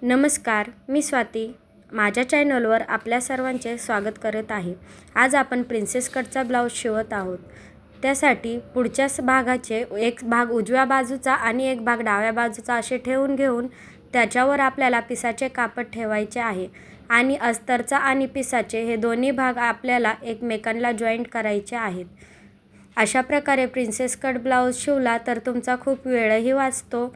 नमस्कार, मी स्वाती. माझ्या चॅनलवर आपल्या सर्वांचे स्वागत करत आहे. आज आपण प्रिन्सेस कटचा ब्लाऊज शिवत आहोत. त्यासाठी पुढच्या भागाचे एक भाग उजव्या बाजूचा आणि एक भाग डाव्या बाजूचा असे ठेवून घेऊन त्याच्यावर आपल्याला पिसाचे कापड ठेवायचे आहे आणि अस्तरचा आणि पिसाचे हे दोन्ही भाग आपल्याला एकमेकांना जॉईंट करायचे आहेत. अशा प्रकारे प्रिन्सेस कट ब्लाऊज शिवला तर तुमचा खूप वेळही वाचतो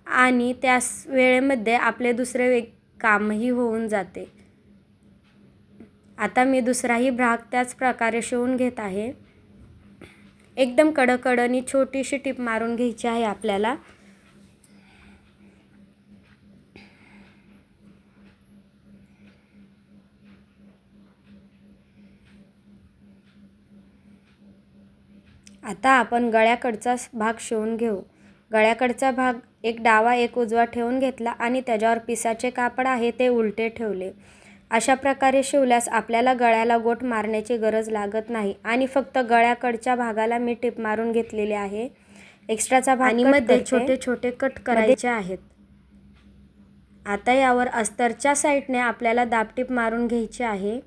आणि त्या वेळेमध्ये आपले दुसरे कामही होऊन जाते. आता मी दुसराही भाग त्याच प्रकारे शिवून घेत आहे. एकदम कडकडनी छोटीशी टीप मारून घ्यायची आहे आपल्याला. आता आपण गळ्याकडचा भाग शिवून घेऊ. गळ्याकडचा भाग एक डावा एक उजवा ठेवून घेतला आणि त्याच्यावर पिसाचे कापड आहे ते उलटे ठेवले. अशा प्रकारे शिवल्यास आपल्याला गळ्याला गोट मारण्याची गरज लागत नाही आणि फक्त गळ्याकडच्या भागाला मी टिप मारून घेतलेली आहे. एक्स्ट्राचा भाग आणि मध्ये छोटे छोटे कट करायचे आहेत. आता यावर अस्तरच्या साईडने आपल्याला दाबटीप मारून घ्यायची आहे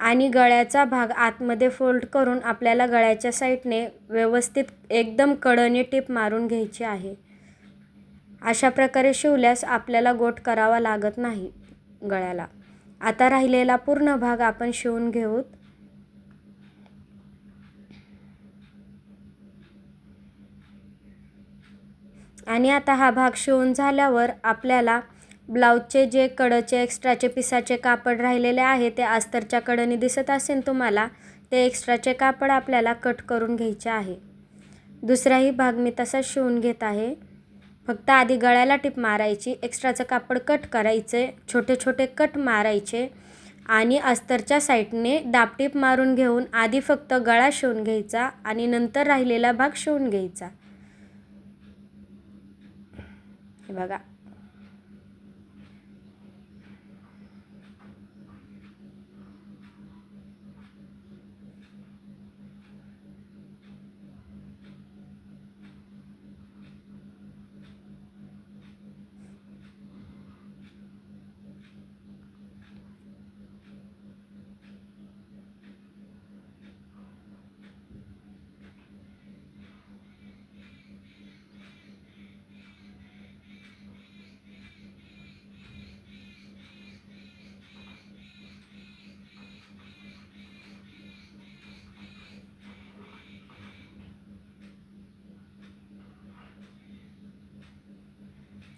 आणि गळ्याचा भाग आतमध्ये फोल्ड करून आपल्याला गळ्याच्या साईडने व्यवस्थित एकदम कडेने टीप मारून घ्यायची आहे. अशा प्रकारे शिवल्यास आपल्याला गोट करावा लागत नाही गळ्याला. आता राहिलेला पूर्ण भाग आपण शिवून घेऊ. आणि आता हा भाग शिवून झाल्यावर आपल्याला ब्लाऊजचे जे कडचे एक्स्ट्राचे पिसाचे कापड राहिलेले आहे ते अस्तरच्या कडेने दिसत असेल तुम्हाला, ते एक्स्ट्राचे कापड आपल्याला कट करून घ्यायचे आहे. दुसराही भाग मी तसाच शिवून घेत आहे. फक्त आधी गळ्याला टिप मारायची, एक्स्ट्राचं कापड कट करायचे, छोटे छोटे कट मारायचे आणि अस्तरच्या साईडने दाबटीप मारून घेऊन आधी फक्त गळा शिवून घ्यायचा आणि नंतर राहिलेला भाग शिवून घ्यायचा. हे बघा.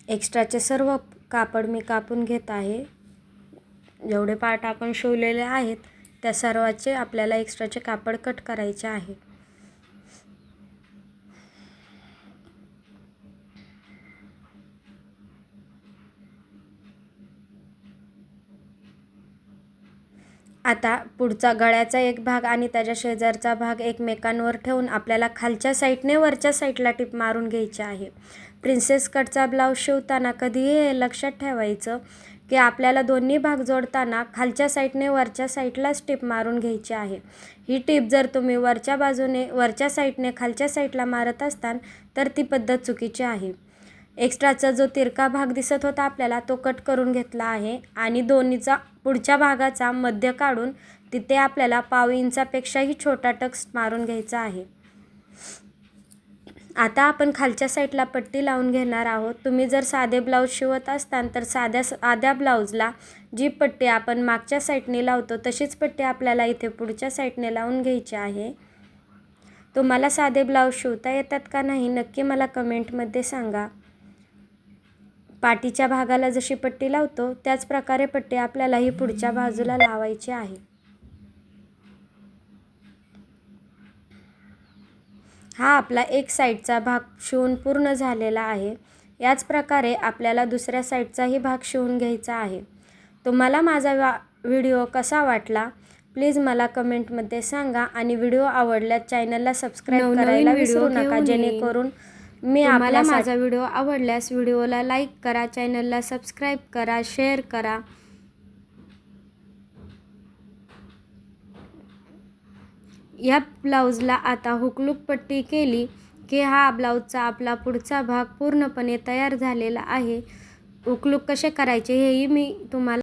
एक्स्ट्राचे सर्व कापड मी कापून घेत आहे. जेवढे पार्ट आपण शिवलेले आहेत त्या सर्वाचे आपल्याला एक्स्ट्राचे कापड कट करायचे आहे. आता पुढचा गळ्याचा एक भाग आणि त्याच्या शेजारचा भाग एकमेकांवर ठेवून आपल्याला खालच्या साईडने वरच्या साईडला टिप मारून घ्यायची आहे. प्रिन्सेस कटचा ब्लाऊज शिवताना कधीही हे लक्षात ठेवायचं की आपल्याला दोन्ही भाग जोडताना खालच्या साईडने वरच्या साईडलाच टिप मारून घ्यायची आहे. ही टिप जर तुम्ही वरच्या साईडने खालच्या साईडला मारत असताल तर ती पद्धत चुकीची आहे. एक्स्ट्राचा जो तिरका भाग दिसत होता आपल्याला तो कट करून घेतला आहे आणि दोन्हीचा पुढच्या भागाचा मध्य काढून तिथे आपल्याला पाव इंचापेक्षाही छोटा टक्स मारून घ्यायचा आहे. आता आपण खालच्या साईडला पट्टी लावून घेणार आहोत. तुम्ही जर साधे ब्लाऊज शिवत असताल तर साध्या ब्लाऊजला जी पट्टी आपण मागच्या साईडने लावतो तशीच पट्टी आपल्याला इथे पुढच्या साईडने लावून घ्यायची आहे. तुम्हाला साधे ब्लाऊज शिवता येतात का नाही नक्की मला कमेंटमध्ये सांगा. पाठीच्या भागाला जशी पट्टी लावतो त्याच प्रकारे पट्टी आपल्याला ही पुढच्या बाजूला लावायची आहे. हा आपला एक साईडचा भाग शिवून पूर्ण झालेला आहे. याच प्रकारे आपल्याला दुसऱ्या साईडचाही भाग शिवून घ्यायचा आहे. तुम्हाला माझा व्हिडिओ कसा वाटला प्लीज मला कमेंटमध्ये सांगा आणि व्हिडिओ आवडल्यास चॅनलला सबस्क्राईब करायला विसरू नका, जेणेकरून तुम्हाला माझा व्हिडिओ आवडल्यास व्हिडिओला लाईक करा, चॅनलला सबस्क्राईब करा, शेअर करा. या ब्लाऊजला आता हुकलूक पट्टी केली की हा ब्लाऊजचा आपला पुढचा भाग पूर्णपणे तयार झालेला आहे. उकलूक कसे करायचे हेही मी तुम्हाला